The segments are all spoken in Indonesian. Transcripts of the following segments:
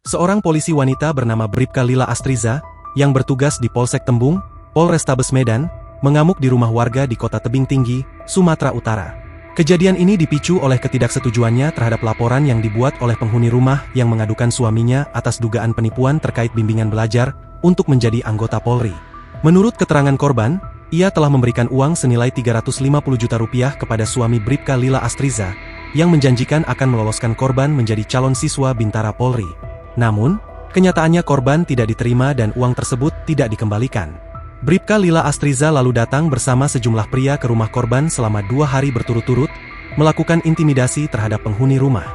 Seorang polisi wanita bernama Bribka Lila Astriza, yang bertugas di Polsek Tembung, Polrestabes Medan, mengamuk di rumah warga di Kota Tebing Tinggi, Sumatera Utara. Kejadian ini dipicu oleh ketidaksetujuannya terhadap laporan yang dibuat oleh penghuni rumah yang mengadukan suaminya atas dugaan penipuan terkait bimbingan belajar untuk menjadi anggota Polri. Menurut keterangan korban, ia telah memberikan uang senilai 350 juta rupiah kepada suami Bribka Lila Astriza, yang menjanjikan akan meloloskan korban menjadi calon siswa Bintara Polri. Namun, kenyataannya korban tidak diterima dan uang tersebut tidak dikembalikan. Bribka Lila Astriza lalu datang bersama sejumlah pria ke rumah korban selama 2 hari berturut-turut, melakukan intimidasi terhadap penghuni rumah.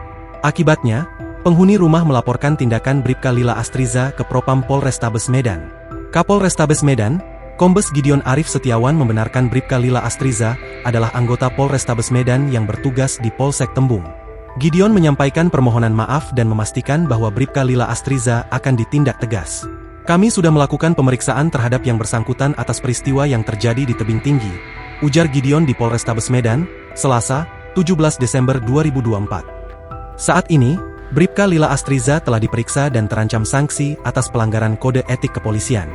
Akibatnya, penghuni rumah melaporkan tindakan Bribka Lila Astriza ke Propam Polrestabes Medan. Kapolrestabes Medan, Kombes Gideon Arif Setiawan membenarkan Bribka Lila Astriza adalah anggota Polrestabes Medan yang bertugas di Polsek Tembung. Gideon menyampaikan permohonan maaf dan memastikan bahwa Bribka Lila Astriza akan ditindak tegas. Kami sudah melakukan pemeriksaan terhadap yang bersangkutan atas peristiwa yang terjadi di Tebing Tinggi, ujar Gideon di Polrestabes Medan, Selasa, 17 Desember 2024. Saat ini, Bribka Lila Astriza telah diperiksa dan terancam sanksi atas pelanggaran kode etik kepolisian.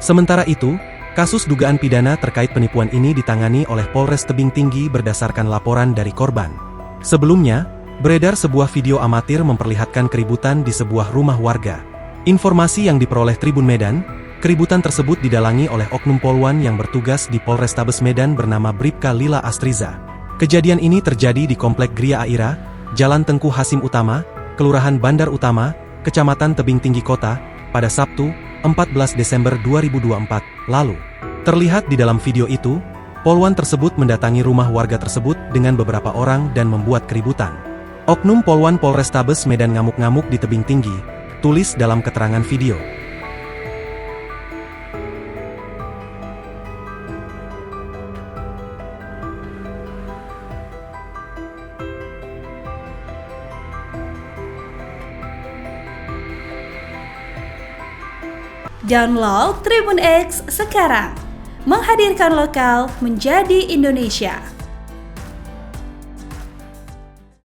Sementara itu, kasus dugaan pidana terkait penipuan ini ditangani oleh Polres Tebing Tinggi berdasarkan laporan dari korban. Sebelumnya, beredar sebuah video amatir memperlihatkan keributan di sebuah rumah warga. Informasi yang diperoleh Tribun Medan, keributan tersebut didalangi oleh oknum polwan yang bertugas di Polrestabes Medan bernama Bribka Lila Astriza. Kejadian ini terjadi di Komplek Gria Aira, Jalan Tengku Hasim Utama, Kelurahan Bandar Utama, Kecamatan Tebing Tinggi Kota, pada Sabtu, 14 Desember 2024, lalu. Terlihat di dalam video itu, polwan tersebut mendatangi rumah warga tersebut dengan beberapa orang dan membuat keributan. Oknum polwan Polrestabes Medan ngamuk-ngamuk di Tebing Tinggi, tulis dalam keterangan video. Download Tribun X sekarang, menghadirkan lokal menjadi Indonesia.